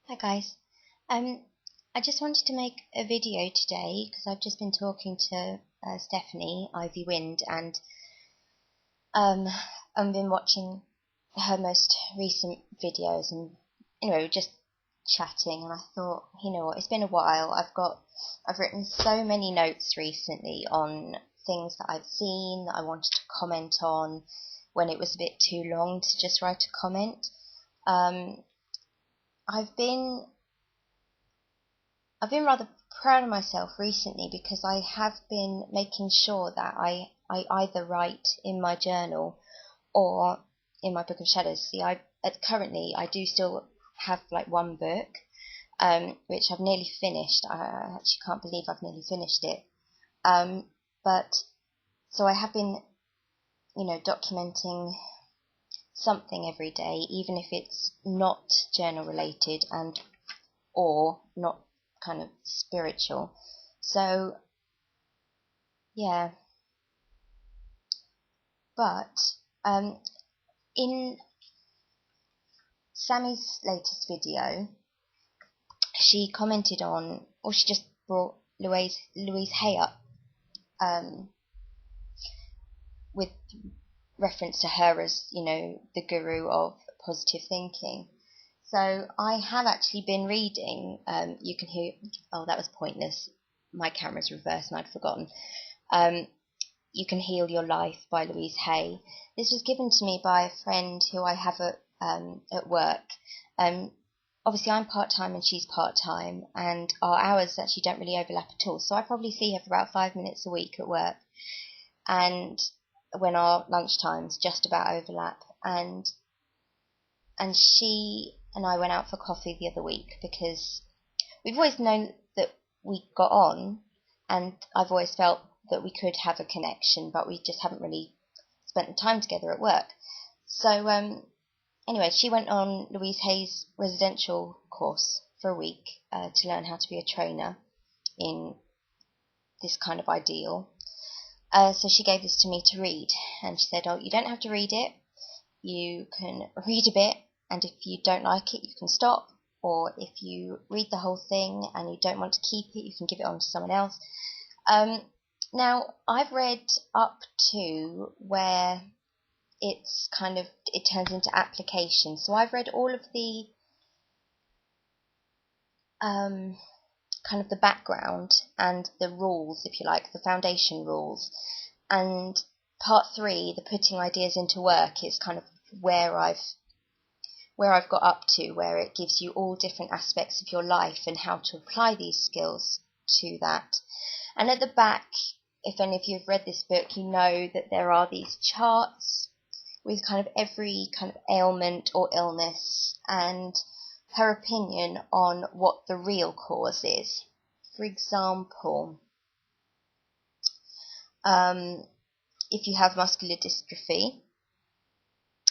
Hi guys. I just wanted to make a video today because I've just been talking to Stephanie Ivy Wind, and I've been watching her most recent videos, and just chatting, and I thought, it's been a while. I've written so many notes recently on things that I've seen that I wanted to comment on when it was a bit too long to just write a comment. I've been rather proud of myself recently because I have been making sure that I either write in my journal or in my book of shadows. See, currently I do still have like one book, which I've nearly finished. I actually can't believe I've nearly finished it. But so I have been, documenting something every day, even if it's not journal related and or not kind of spiritual. So yeah, but in Sammy's latest video, she commented on, or she just brought Louise Hay up with reference to her as, the guru of positive thinking. So I have actually been reading, you can hear, oh, that was pointless. My camera's reversed and I'd forgotten. You Can Heal Your Life by Louise Hay. This was given to me by a friend who I have at work. Obviously I'm part-time and she's part-time, and our hours actually don't really overlap at all. So I probably see her for about 5 minutes a week at work, and when our lunch times just about overlap. And she and I went out for coffee the other week because we've always known that we got on, and I've always felt that we could have a connection, but we just haven't really spent the time together at work. So anyway, she went on Louise Hay's residential course for a week to learn how to be a trainer in this kind of ideal. So she gave this to me to read, and she said, oh, you don't have to read it. You can read a bit, and if you don't like it, you can stop. Or if you read the whole thing and you don't want to keep it, you can give it on to someone else. Now, I've read up to where it turns into application. So I've read all of the kind of the background and the rules, if you like, the foundation rules. And part 3, the putting ideas into work, is kind of where I've got up to, where it gives you all different aspects of your life and how to apply these skills to that. And at the back, if any of you have read this book, you know that there are these charts with kind of every kind of ailment or illness and her opinion on what the real cause is. For example, if you have muscular dystrophy,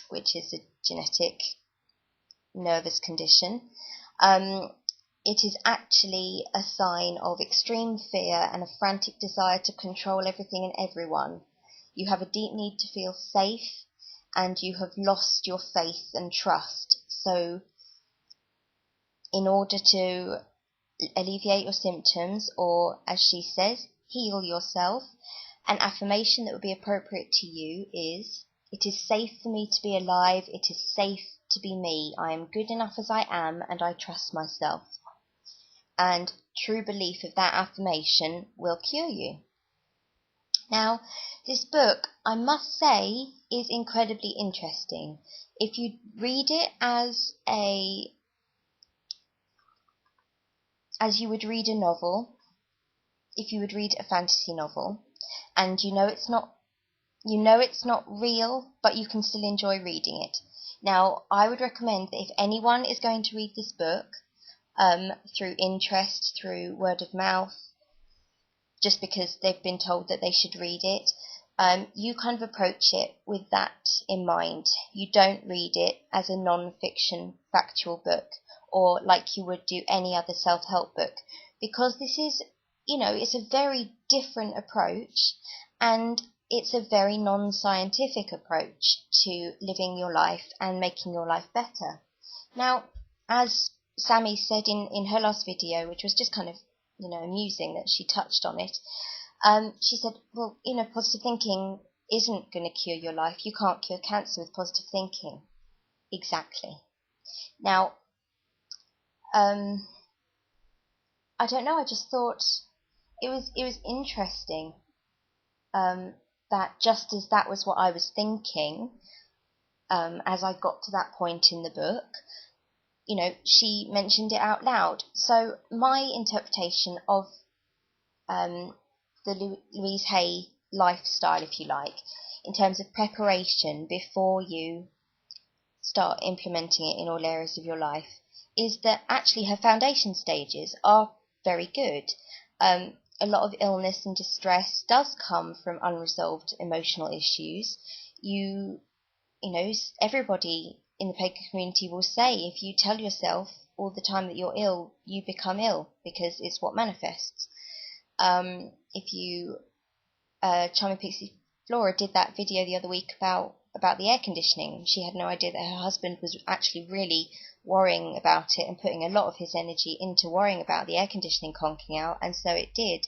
which is a genetic nervous condition, it is actually a sign of extreme fear and a frantic desire to control everything and everyone. You have a deep need to feel safe, and you have lost your faith and trust. So in order to alleviate your symptoms, or as she says, heal yourself, an affirmation that would be appropriate to you is, it is safe for me to be alive, it is safe to be me, I am good enough as I am, and I trust myself. And true belief of that affirmation will cure you. Now, this book, I must say, is incredibly interesting. If you read it as you would read a novel, if you would read a fantasy novel, and it's not real, but you can still enjoy reading it. Now, I would recommend that if anyone is going to read this book, through interest, through word of mouth, just because they've been told that they should read it, you kind of approach it with that in mind. You don't read it as a non-fiction factual book, or like you would do any other self-help book, because this is, it's a very different approach, and it's a very non-scientific approach to living your life and making your life better. Now, as Sammy said in her last video, which was just kind of, amusing that she touched on it, she said, well, positive thinking isn't going to cure your life. You can't cure cancer with positive thinking. Exactly. Now, I don't know, I just thought it was interesting that just as that was what I was thinking, as I got to that point in the book, she mentioned it out loud. So my interpretation of the Louise Hay lifestyle, if you like, in terms of preparation before you start implementing it in all areas of your life, is that actually her foundation stages are very good. A lot of illness and distress does come from unresolved emotional issues. Everybody in the pagan community will say, if you tell yourself all the time that you're ill, you become ill, because it's what manifests. If you, Charming Pixie Flora did that video the other week about the air conditioning. She had no idea that her husband was actually really worrying about it and putting a lot of his energy into worrying about the air conditioning conking out, and so it did.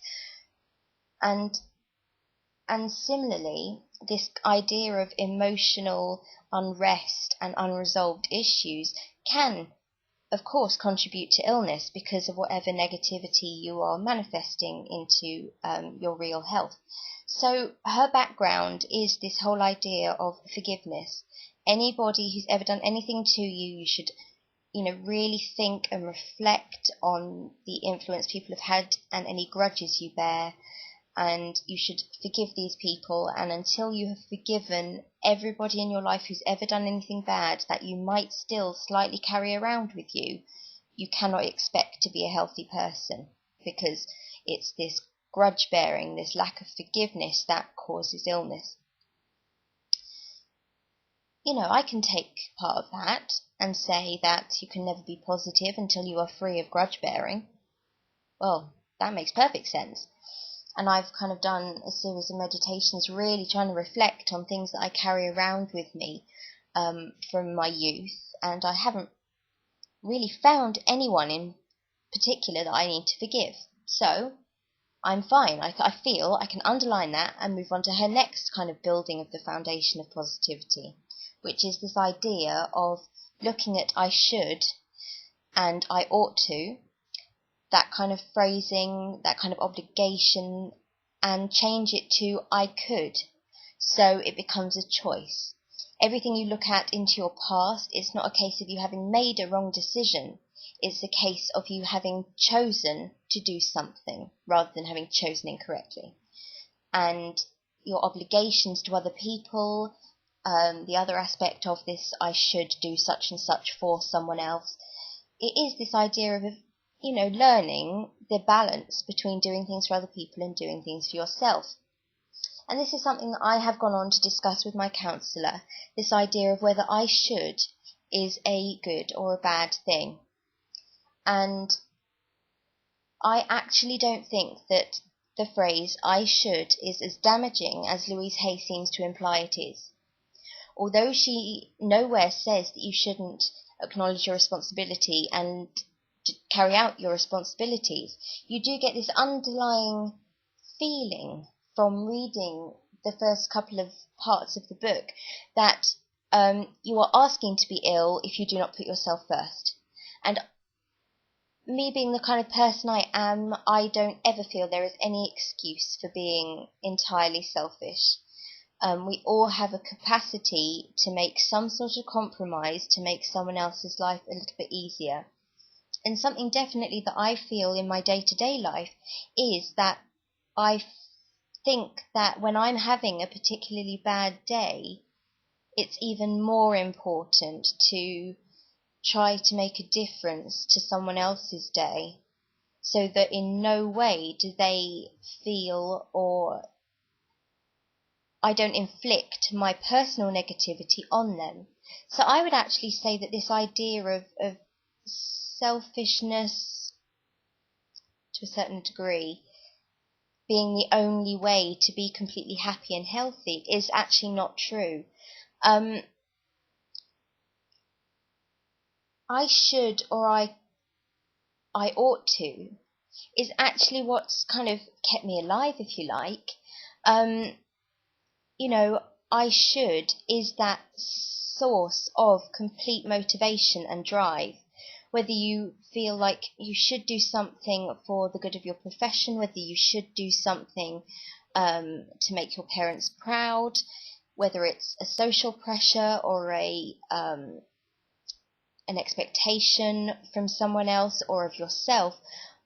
And similarly, this idea of emotional unrest and unresolved issues can, of course, contribute to illness because of whatever negativity you are manifesting into your real health. So her background is this whole idea of forgiveness. Anybody who's ever done anything to you, you should, really think and reflect on the influence people have had and any grudges you bear. And you should forgive these people, and until you have forgiven everybody in your life who's ever done anything bad that you might still slightly carry around with you, you cannot expect to be a healthy person, because it's this grudge bearing, this lack of forgiveness that causes illness. I can take part of that and say that you can never be positive until you are free of grudge bearing. Well, that makes perfect sense. And I've kind of done a series of meditations really trying to reflect on things that I carry around with me from my youth. And I haven't really found anyone in particular that I need to forgive. So I'm fine. I feel I can underline that and move on to her next kind of building of the foundation of positivity, which is this idea of looking at I should and I ought to, that kind of phrasing, that kind of obligation, and change it to I could, so it becomes a choice. Everything you look at into your past, it's not a case of you having made a wrong decision. It's a case of you having chosen to do something rather than having chosen incorrectly. And your obligations to other people, the other aspect of this I should do such and such for someone else, it is this idea of learning the balance between doing things for other people and doing things for yourself. And this is something that I have gone on to discuss with my counsellor, this idea of whether I should is a good or a bad thing. And I actually don't think that the phrase I should is as damaging as Louise Hay seems to imply it is. Although she nowhere says that you shouldn't acknowledge your responsibility and carry out your responsibilities, you do get this underlying feeling from reading the first couple of parts of the book that you are asking to be ill if you do not put yourself first. And me being the kind of person I am, I don't ever feel there is any excuse for being entirely selfish. We all have a capacity to make some sort of compromise to make someone else's life a little bit easier. And something definitely that I feel in my day-to-day life is that I think that when I'm having a particularly bad day, it's even more important to try to make a difference to someone else's day, so that in no way do they feel, or I don't inflict my personal negativity on them. So I would actually say that this idea of selfishness, to a certain degree, being the only way to be completely happy and healthy is actually not true. I should or I I ought to is actually what's kind of kept me alive, if you like. You know, I should is that source of complete motivation and drive. Whether you feel like you should do something for the good of your profession, whether you should do something to make your parents proud, whether it's a social pressure or an expectation from someone else or of yourself,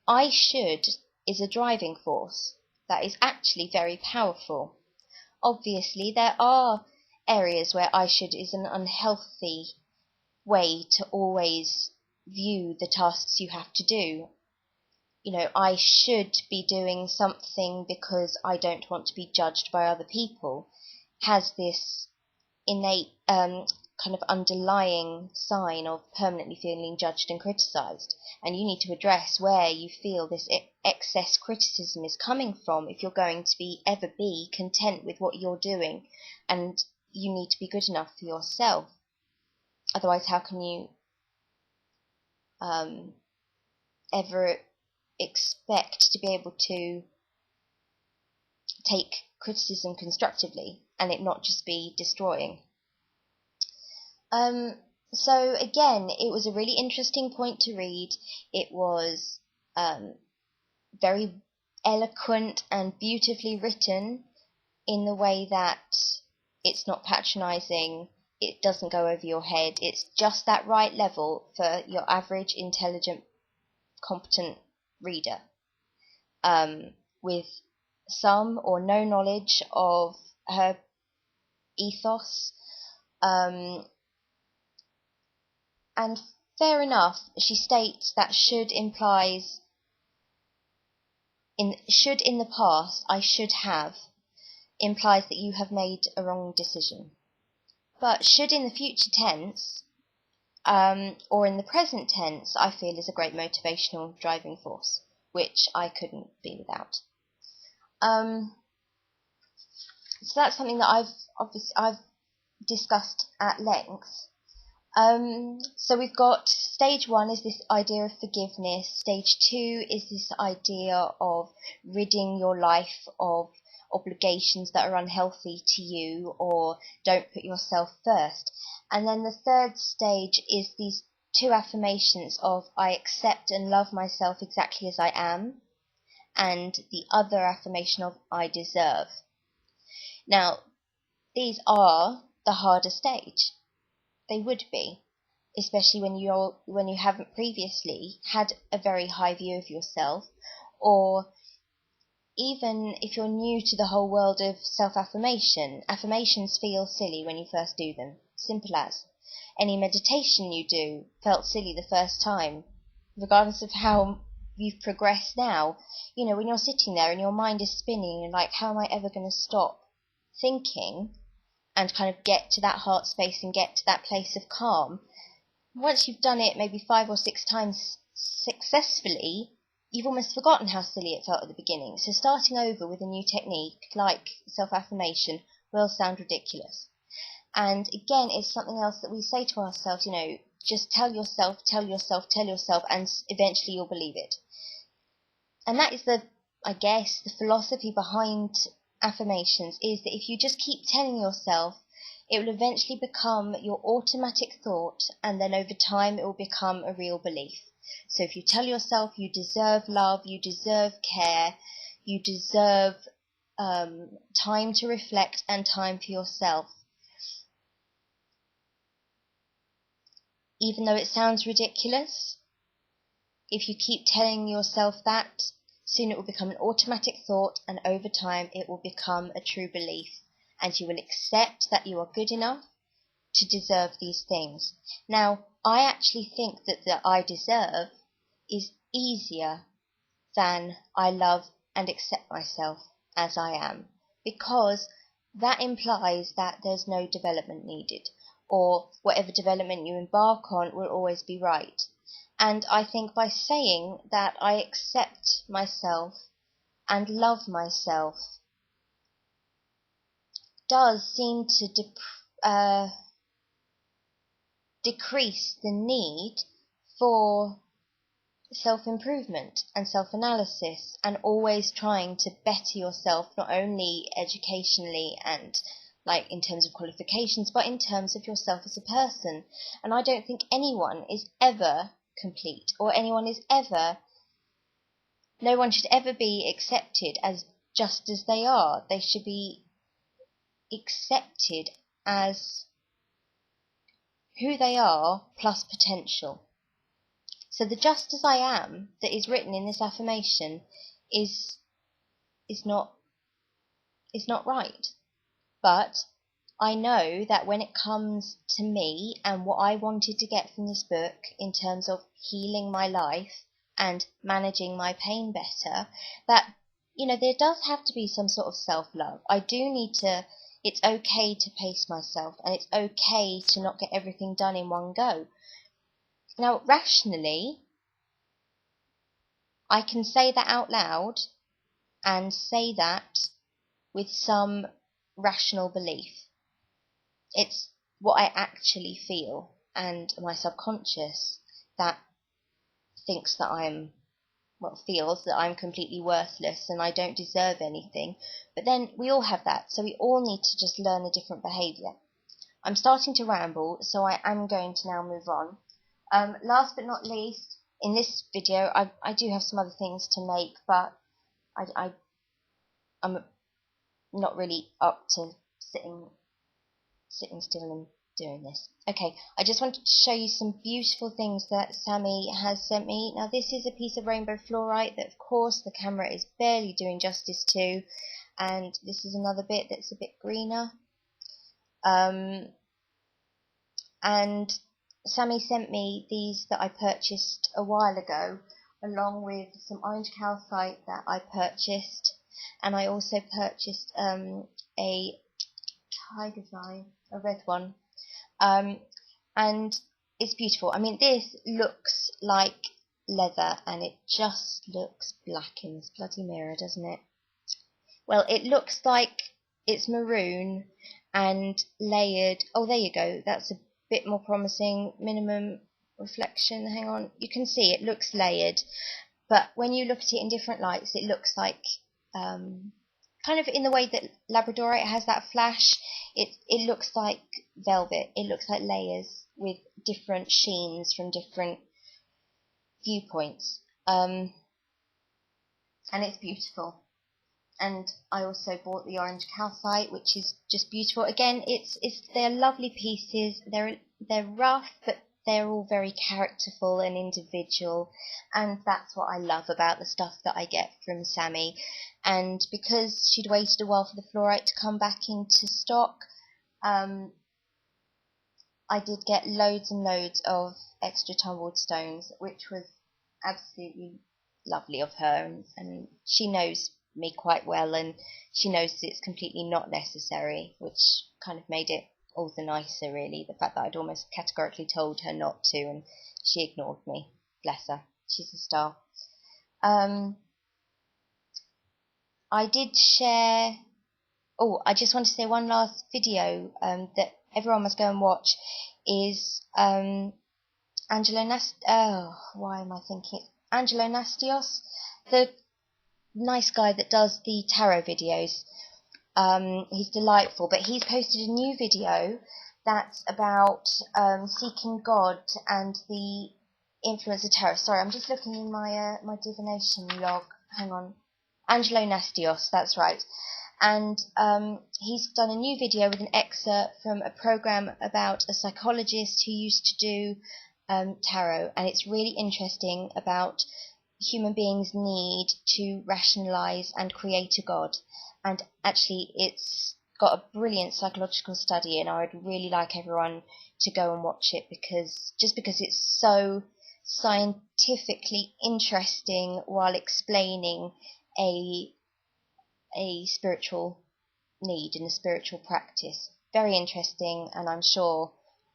I should is a driving force that is actually very powerful. Obviously, there are areas where I should is an unhealthy way to always view the tasks you have to do. You know, I should be doing something because I don't want to be judged by other people, has this innate kind of underlying sign of permanently feeling judged and criticised. And you need to address where you feel this excess criticism is coming from if you're going to ever be content with what you're doing. And you need to be good enough for yourself. Otherwise, how can you ever expect to be able to take criticism constructively and it not just be destroying? So again, it was a really interesting point to read. It was very eloquent and beautifully written in the way that it's not patronizing, it doesn't go over your head, it's just that right level for your average, intelligent, competent reader, with some or no knowledge of her ethos. And fair enough, she states that should implies in the past, I should have, implies that you have made a wrong decision. But should in the future tense, or in the present tense, I feel is a great motivational driving force, which I couldn't be without. So that's something that I've discussed at length. So we've got stage 1 is this idea of forgiveness. Stage 2 is this idea of ridding your life of obligations that are unhealthy to you or don't put yourself first. And then the third stage is these 2 affirmations of I accept and love myself exactly as I am, and the other affirmation of I deserve. Now, these are the harder stage. They would be, especially when you haven't previously had a very high view of yourself, or even if you're new to the whole world of self-affirmation. Affirmations feel silly when you first do them. Simple as. Any meditation you do felt silly the first time, regardless of how you've progressed now. You know, when you're sitting there and your mind is spinning, you're like, how am I ever going to stop thinking and kind of get to that heart space and get to that place of calm? Once you've done it maybe 5 or 6 times successfully, you've almost forgotten how silly it felt at the beginning. So starting over with a new technique like self-affirmation will sound ridiculous. And again, it's something else that we say to ourselves, you know, just tell yourself, and eventually you'll believe it. And that is I guess, the philosophy behind affirmations, is that if you just keep telling yourself, it will eventually become your automatic thought, and then over time it will become a real belief. So if you tell yourself you deserve love, you deserve care, you deserve time to reflect and time for yourself, even though it sounds ridiculous, if you keep telling yourself that, soon it will become an automatic thought, and over time it will become a true belief, and you will accept that you are good enough to deserve these things. Now, I actually think that the I deserve is easier than I love and accept myself as I am, because that implies that there's no development needed, or whatever development you embark on will always be right. And I think by saying that I accept myself and love myself does seem to decrease the need for self-improvement and self-analysis, and always trying to better yourself, not only educationally and like in terms of qualifications, but in terms of yourself as a person. And I don't think anyone is ever complete, or no one should ever be accepted as just as they are. They should be accepted as who they are plus potential. So the just as I am that is written in this affirmation is not right. But I know that when it comes to me and what I wanted to get from this book in terms of healing my life and managing my pain better, that, you know, there does have to be some sort of self-love. I do need to, it's okay to pace myself, and it's okay to not get everything done in one go. Now, rationally, I can say that out loud and say that with some rational belief. It's what I actually feel, and my subconscious that thinks that feels that I'm completely worthless and I don't deserve anything. But then we all have that, so we all need to just learn a different behaviour. I'm starting to ramble, so I am going to now move on. Last but not least, in this video, I do have some other things to make, but I'm not really up to sitting still and doing this. Okay, I just wanted to show you some beautiful things that Sammy has sent me. Now, this is a piece of rainbow fluorite that, of course, the camera is barely doing justice to, and this is another bit that's a bit greener. And Sammy sent me these that I purchased a while ago, along with some orange calcite that I purchased, and I also purchased a tiger's eye, a red one, and it's beautiful. I mean, this looks like leather, and it just looks black in this bloody mirror, doesn't it? Well, it looks like it's maroon and layered. Oh, there you go. That's a bit more promising. Minimum reflection. Hang on. You can see it looks layered, but when you look at it in different lights, it looks like kind of in the way that Labradorite has that flash. It looks like velvet. It looks like layers with different sheens from different viewpoints, and it's beautiful. And I also bought the orange calcite, which is just beautiful. Again, they're lovely pieces. They're rough, but they're all very characterful and individual, and that's what I love about the stuff that I get from Sammy. And because she'd waited a while for the fluorite to come back into stock, I did get loads and loads of extra tumbled stones, which was absolutely lovely of her, and she knows me quite well, and she knows that it's completely not necessary, which kind of made it all the nicer, really, the fact that I'd almost categorically told her not to, and she ignored me. Bless her, she's a star. I did share, I just want to say one last video that everyone must go and watch is Angelo Nastios, the nice guy that does the tarot videos. He's delightful, but he's posted a new video that's about seeking God and the influence of tarot. Sorry, I'm just looking in my my divination log. Hang on. Angelo Nastios, that's right. And he's done a new video with an excerpt from a program about a psychologist who used to do tarot, and it's really interesting about human beings' need to rationalize and create a god. And actually, it's got a brilliant psychological study, and I would really like everyone to go and watch it, because it's so scientifically interesting while explaining a spiritual need and a spiritual practice. Very interesting, and I'm sure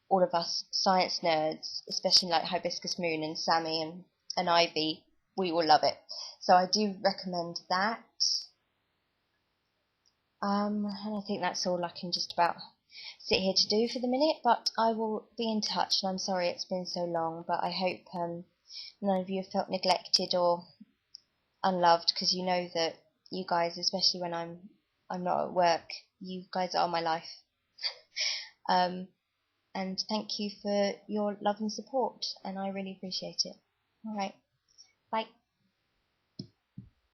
all of us science nerds, especially like Hibiscus Moon and Sammy and Ivy, we will love it. So I do recommend that. And I think that's all I can just about sit here to do for the minute, but I will be in touch, and I'm sorry it's been so long, but I hope none of you have felt neglected or unloved, because you know that you guys, especially when I'm not at work, you guys are my life. And thank you for your love and support, and I really appreciate it. All right, bye.